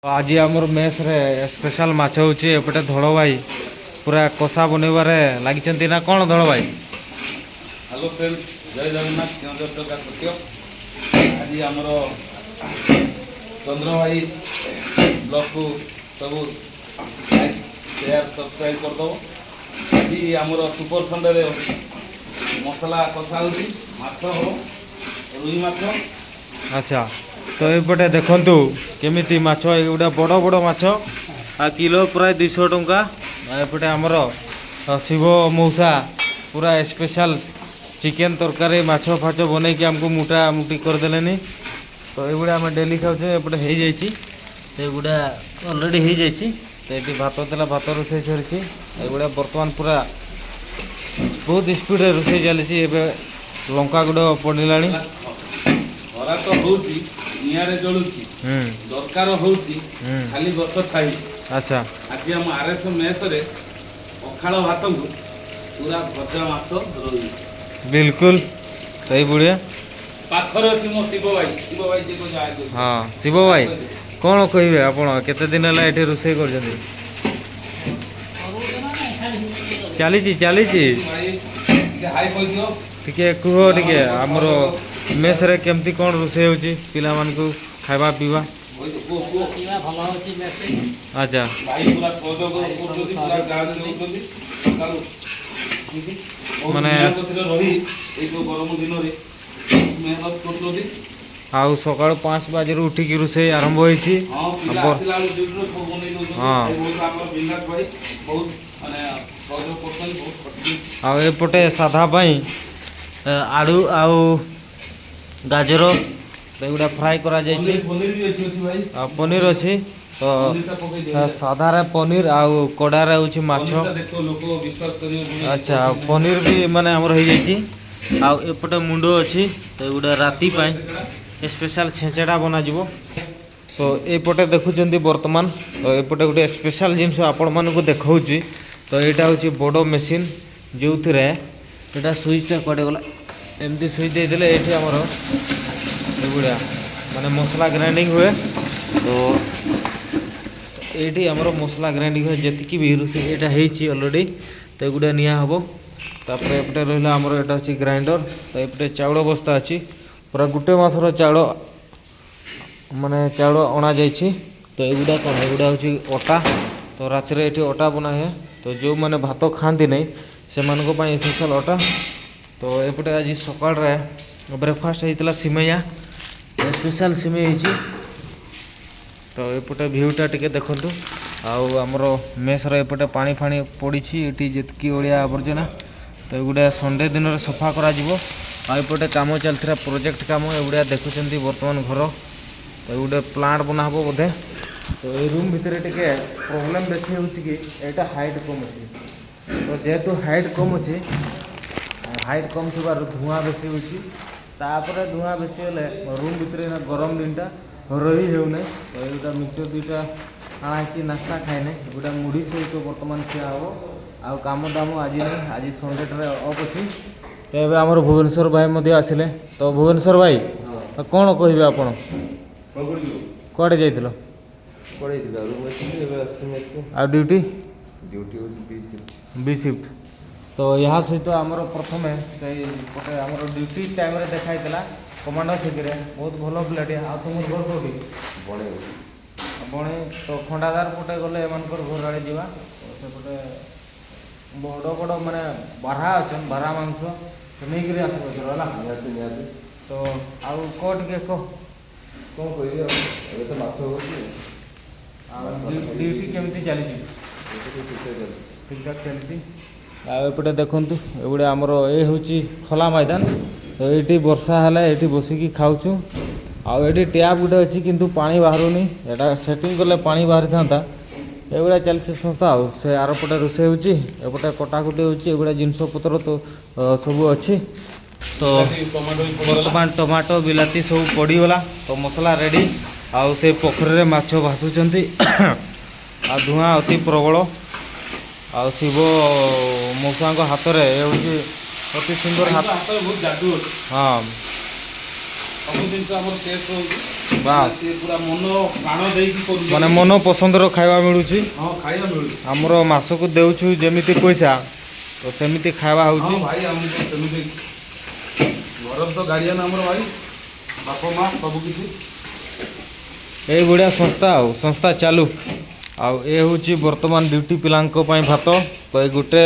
आज आमर मेस रे स्पेशल माछ होची एपटे धड़ भाई पूरा कषा बनइबारे लागिचंती ना कौन धड़ भाई। हेलो फ्रेंड्स, जय जगन्नाथ। केन्द्र सत्य आज आमर चंद्र भाई ब्लॉग को सब लाइक शेयर सब्सक्राइब करदो। आज आमर सुपर संडे रे मसला कषा होची माछ हो रुई माछ। अच्छा तो एपटे देखंतु केमिति माछ एगुडा बड़ बड़ माछ आ किलो प्राय 200 टंका। एपटे आमर शिव मौसा पूरा स्पेशल चिकेन तरकारी माछ फाच बन के आमको मुटा मुटी करदेले। तो एगुड़ा आम डेली खाऊ एपटे हो जागुड़ा अलरेडी हो जाइए। तो ये भात देला भात रोसे सरी एगुड़ा बर्तमान पूरा बहुत स्पीड रोसे चली। लंका गुड़ पड़ला खरा तो होची नियारे जळुची दरकार होची खाली गछ छाई। अच्छा आज हम आरएस मेस रे पखाल भात को पूरा भजा माछ रोई बिल्कुल सही बुढ़िया पाखर अछि मो शिव भाई जे को जाय दे। हाँ शिव भाई कौन कहे आपण केते दिन है ये रोसे कर चली हाय कोइ दियो टिके कुह टिके आमर मेस रे केमती कौन रोसे होची पिला मान को खाइबा पीवा। अच्छा भाई पूरा सहयोग करछथि पूरा गाँव देउछथि सकाळु माने रही ए जो गरम दिन रे मेहनत करछथि। आउ सकाळ 5 बजे उठिकी रोसे आरंभ होईची। हां पिला आसिला ड्यूटी सब बनै दउछथि। हां बहुत हमर बिंदास भाई बहुत माने सहयोग करछथि बहुत खटि। आ एपटे साधा पई आलू आउ गाजर एगुड़ा फ्राए करा जाइए। पनीर अच्छी तो साधार पनीर आउ कड़ारे हूँ माछ। अच्छा पनीर भी माने आमर हो जाइए। आउटे मुंडो अच्छी तो एगुड़ा राति स्पेशल छेचड़ा बना जीवो। तो एपटे देखुं बर्तमान तो एपटे गोटे स्पेशल जिनस आपण मानक देखा। तो यहाँ हूँ बड़ मेसीन जो थे यहाँ सुइचटा कटे गला एमती सुइच देदेले ये आमर एगुड़ा माने मसला ग्राइंडिंग हुए। तो ये आमर मसला ग्राइंडिंग हुए जी भी रोषे यहाँ अलरेडी। तो एगुड़ा निया हम तापर एपटे रहा आमर यहाँ अच्छी ग्राइंडर। तो एपटे चाउल बस्ता अच्छी पूरा गोटे मासर चाउल माने चाउल अणा जाइए। तो एगुड़ा कौन एगुड़ा हूँ अटा। तो राति ये अटा बना है तो जो मैंने भात खाती नहीं से स्पेशल अटा। तो एपटे आज सकाल ब्रेकफास्ट होता सिमैया स्पेशल सिमई होती। तो एपटे भ्यूटा टिके देखंतु आमर मेसर एपटे पानी फाणी पड़ी ये जी ओडिया आवर्जना। तो एगुड़ा संडे दिन में सफा करपटे कम चलता प्रोजेक्ट कम एगुड़ा देखुं बर्तमान घर। तो एगुटे प्लांट बना हम बोधे। तो ये रूम भितर टिके प्रॉब्लम बेसी हो यहाँ हाइट कम अच्छी। तो जेहेतु हाइट कम अच्छी हाइट कम थी धुआं बेसी होपर धुआं बेसी हेल्ले रूम भितर गरम दिनटा रही होना। तो ये मिक्सचर दुईटा आना नास्ता खाएने गोटा मुढ़ी सहित बर्तमान खिया हम आम दाम आज नहीं आज संडेटे अफ अच्छी। तो ये आम भुवनेश्वर भाई आसिले। तो भुवनेश्वर भाई कौन कहे आप कड़े जा ड्यूटी बी शिफ्ट। तो यहाँ सहित आमर प्रथम पटे आमर ड्यूटी टाइम देखाई कमांडर थिक्रे बहुत भल पिलाटे। आ तुम घर कौटी बणे तो खंडादार पटे गले एम घर आड़े जावा। तो सेपटे बड़ बड़ माने बारहा अच्छन बारहा मांस नहीं कर है। तो आउ टे कह कौन कह ड्यूटी केमती चली ठीक ठाक चलती। आउटे देखूँ एगुड़े आमर ये हूँ खोला मैदान। तो ये वर्षा है ये बसिकी खाऊँ आउे टैप गोटे अच्छी किंतु पानी बाहरुनी यहाँ सेटिंग कले पानी बाहरी था। एगुड़ा चलती संस्था से आरपटे रोसे होपटे कटाकुटी होगुड़ा जिनस पतर तो सब अच्छी। तो बर्तमान टमाटो बिलाती सब पड़गला। तो मसला रेडी आउ से पोखरी माछ भासुंट आ धुआं अति प्रबल। आ शिव मौसा हाथ में अति सुंदर हाथ बहुत जादू। हाँ सब जिन टेस्ट हो ବାସ୍ ସିଏ ପୁରା ମନ ପ୍ରାଣ ଦେଇକି କରୁଛି। ମାନେ ମନ ପସନ୍ଦର ଖାଇବା ମିଳୁଛି। ହଁ ଖାଇବା ମିଳୁଛି। ଆମର ମାସକୁ ଦେଉଛୁ ଯେମିତି ପଇସା ତ ସେମିତି ଖାଇବା ହଁ ହେଉଛି। ଭାଇ ଆମକୁ ସେମିତି ଘରର ତ ଗାର୍ଡିଆନ ଆମର ଭାଇ ବାପା ମା ସବୁ କିଛି। ଏଇଭଳିଆ ସଂସ୍ଥା ଚାଲୁ। ଆଉ ଏ ହେଉଛି ବର୍ତ୍ତମାନ ଡ୍ୟୁଟି ପିଲାଙ୍କ ପାଇଁ ଭାତ। ତ ଏ ଗୋଟେ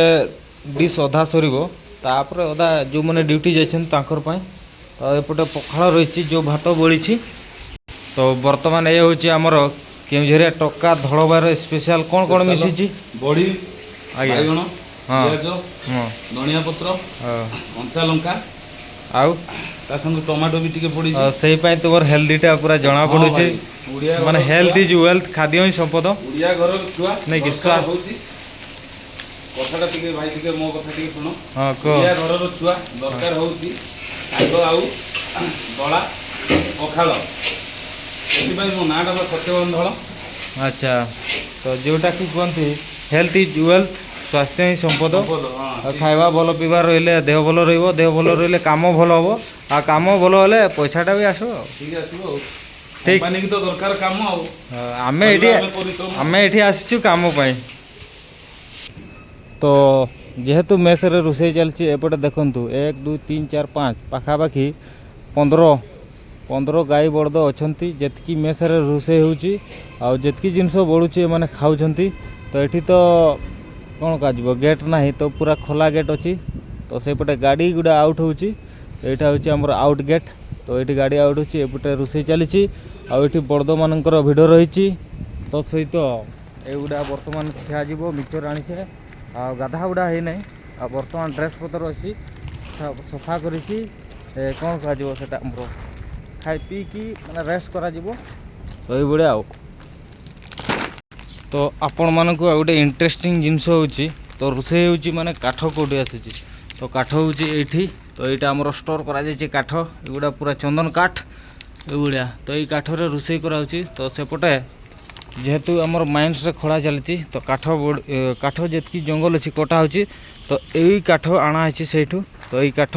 ଡିସ୍ ଅଧା ସରିବ, ତାପରେ ଅଧା ଯେଉଁମାନେ ଡ୍ୟୁଟି ଯାଇଛନ୍ତି ତାଙ୍କର ପାଇଁ। ତ ଏପଟେ ପଖାଳ ରହିଛି, ଯେଉଁ ଭାତ ବଳିଛି। ତ ବର୍ତ୍ତମାନ ଏ ହେଉଛି ଆମର କେଉଁଝରିଆ ଟକା ଧଳବାର ସ୍ପେଶାଲ। କ'ଣ କ'ଣ ମିଶିଛି? ବଡ଼ି, ଆଜ୍ଞା ବାଇଗଣ, ହଁ ପିଆଜ, ହଁ ଧନିଆ ପତ୍ର, ହଁ କଞ୍ଚା ଲଙ୍କା, ଆଉ ତା ସଙ୍ଗେ ଟମାଟୋ ବି ଟିକେ ପଡ଼ିଛି। ସେଇ ପାଇଁ ତୁମର ହେଲ୍ଦିଟା ପୁରା ଜଣାପଡ଼ୁଛି। ଓଡ଼ିଆ ମାନେ ଘରର ହେଲ୍ଥ ଛୁଆ, ଇଜ୍ ୱେଲ୍ଥ, ଖାଦ୍ୟ ହିଁ ସମ୍ପଦ। ଓଡ଼ିଆ ଘରର ଛୁଆ ନାଇଁ କି? ଦରକାର ହେଉଛି କଥାଟା ଟିକେ ଭାଇ ଟିକେ ମୋ କଥା ଟିକେ ଶୁଣ। ହଁ କୁହ। ଓଡ଼ିଆ ଘରର ଛୁଆ ଦରକାର ହେଉଛି ଶାଗ ଆଉ ଦଳା ପଖାଳ। ସେଥିପାଇଁ ମୋ ନାଁଟା ବା ସତ୍ୟବାନ ଧଳ। ଆଚ୍ଛା, ତ ଯେଉଁଟାକି କୁହନ୍ତି ହେଲ୍ଥ ଇଜ୍ ୱେଲ୍ଥ, ସ୍ୱାସ୍ଥ୍ୟ ହିଁ ସମ୍ପଦ। ଆଉ ଖାଇବା ଭଲ ପିଇବା ରହିଲେ ଦେହ ଭଲ ରହିବ, ଦେହ ଭଲ ରହିଲେ କାମ ଭଲ ହେବ, ଆଉ କାମ ଭଲ ହେଲେ ପଇସାଟା ବି ଆସିବ ଆଉ। ଠିକ ଆସିବ ଆଉ। ଠିକ୍। କମ୍ପାନୀକି ତ ଦରକାର କାମ ଆଉ। ଆମେ ଏଠି ଆସିଛୁ କାମ ପାଇଁ। ତ ଯେହେତୁ ମେସ୍ରେ ରୋଷେଇ ଚାଲିଛି, ଏପଟେ ଦେଖନ୍ତୁ 1 2 3 4 5 ପାଖାପାଖି 15 ଗାଈ ବଳଦ ଅଛନ୍ତି। ଯେତିକି ମେସ୍ରେ ରୋଷେଇ ହେଉଛି ଆଉ ଯେତିକି ଜିନିଷ ବଳୁଛି ଏମାନେ ଖାଉଛନ୍ତି। ତ ଏଠି ତ କ'ଣ କରାଯିବ, ଗେଟ୍ ନାହିଁ, ତ ପୁରା ଖୋଲା ଗେଟ୍ ଅଛି। ତ ସେପଟେ ଗାଡ଼ି ଗୁଡ଼ା ଆଉଟ୍ ହେଉଛି। ଏଇଟା ହେଉଛି ଆମର ଆଉଟ୍ ଗେଟ୍। ତ ଏଇଠି ଗାଡ଼ି ଆଉଟ୍ ହେଉଛି, ଏପଟେ ରୋଷେଇ ଚାଲିଛି। ଆଉ ଏଠି ବଳଦମାନଙ୍କର ଭିଡ଼ ରହିଛି। ତ ସହିତ ଏଗୁଡ଼ା ବର୍ତ୍ତମାନ ଖିଆଯିବ। ମିକ୍ସଚର୍ ଆଣିଛେ, ଆଉ ଗାଧା ଗୁଡ଼ା ହେଇନାହିଁ। ଆଉ ବର୍ତ୍ତମାନ ଡ୍ରେସ୍ ପତ୍ର ଅଛି, ସଫା କରିକି କ'ଣ କରାଯିବ ସେଟା ଆମର ଖାଇ ପିଇକି ମାନେ ରେଷ୍ଟ କରାଯିବ। ତ ଏଇଭଳିଆ ଆଉ। ତ ଆପଣମାନଙ୍କୁ ଆଉ ଗୋଟେ ଇଣ୍ଟରେଷ୍ଟିଂ ଜିନିଷ ହେଉଛି, ତ ରୋଷେଇ ହେଉଛି ମାନେ କାଠ କେଉଁଠି ଆସିଛି। ତ କାଠ ହେଉଛି ଏଇଠି। ତ ଏଇଟା ଆମର ଷ୍ଟୋର୍ କରାଯାଇଛି କାଠ। ଏଗୁଡ଼ା ପୁରା ଚନ୍ଦନ କାଠ ଏଇଭଳିଆ। ତ ଏଇ କାଠରେ ରୋଷେଇ କରାହେଉଛି। ତ ସେପଟେ ଯେହେତୁ ଆମର ମାଇନ୍ସରେ ଖୋଳା ଚାଲିଛି, ତ କାଠ ଯେତିକି ଜଙ୍ଗଲ ଅଛି କଟା ହେଉଛି। ତ ଏଇ କାଠ ଆଣା ହେଇଛି ସେଇଠୁ। ତ ଏଇ କାଠ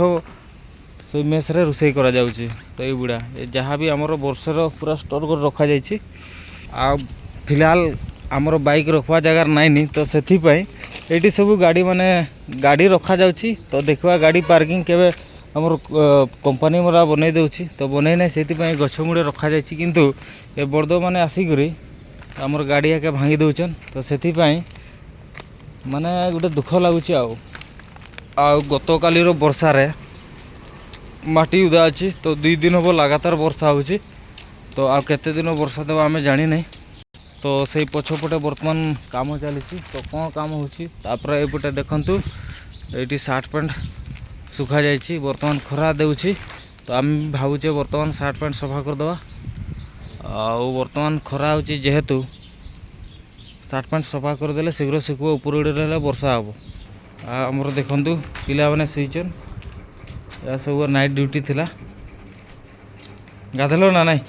ସେଇ ମେସ୍ରେ ରୋଷେଇ କରାଯାଉଛି। ତ ଏଇଗୁଡ଼ା ଯାହା ବି ଆମର ବର୍ଷର ପୁରା ଷ୍ଟୋର୍ କରି ରଖାଯାଇଛି। ଆଉ ଫିଲହାଲ ଆମର ବାଇକ୍ ରଖିବା ଜାଗାରେ ନାଇଁନି, ତ ସେଥିପାଇଁ ଏଇଠି ସବୁ ଗାଡ଼ି ରଖାଯାଉଛି। ତ ଦେଖିବା ଗାଡ଼ି ପାର୍କିଂ କେବେ ଆମର କମ୍ପାନୀ ମୋରା ବନେଇ ଦେଉଛି। ତ ବନେଇ ନାହିଁ, ସେଥିପାଇଁ ଗଛ ମୂଳେ ରଖାଯାଇଛି। କିନ୍ତୁ ଏ ବଳଦମାନେ ଆସିକରି ଆମର ଗାଡ଼ି ଏକା ଭାଙ୍ଗି ଦେଉଛନ୍। ତ ସେଥିପାଇଁ ମାନେ ଗୋଟେ ଦୁଃଖ ଲାଗୁଛି ଆଉ ଗତକାଲିର ବର୍ଷାରେ ମାଟି ଉଦା ଅଛି। ତ 2 ଦିନ ହେବ ଲାଗାତାର ବର୍ଷା ହେଉଛି। ତ ଆଉ କେତେ ଦିନ ବର୍ଷା ଦେବ ଆମେ ଜାଣିନାହିଁ। ତ ସେଇ ପଛପଟେ ବର୍ତ୍ତମାନ କାମ ଚାଲିଛି। ତ କ'ଣ କାମ ହେଉଛି, ତାପରେ ଏପଟେ ଦେଖନ୍ତୁ ଏଇଠି ସାର୍ଟ ପ୍ୟାଣ୍ଟ ଶୁଖାଯାଇଛି। ବର୍ତ୍ତମାନ ଖରା ଦେଉଛି, ତ ଆମେ ଭାବୁଛେ ବର୍ତ୍ତମାନ ସାର୍ଟ ପ୍ୟାଣ୍ଟ ସଫା କରିଦେବା। ଆଉ ବର୍ତ୍ତମାନ ଖରା ହେଉଛି ଯେହେତୁ ସାର୍ଟ ପ୍ୟାଣ୍ଟ ସଫା କରିଦେଲେ ଶୀଘ୍ର ଶୁଖିବ। ଉପର ଉଡ଼େ ରହିଲେ ବର୍ଷା ହେବ। ଆଉ ଆମର ଦେଖନ୍ତୁ ପିଲାମାନେ ଶୋଇଛନ୍। ଏହା ସବୁ ନାଇଟ୍ ଡ୍ୟୁଟି ଥିଲା। ଗାଧେଇଲ ନା ନାଇଁ?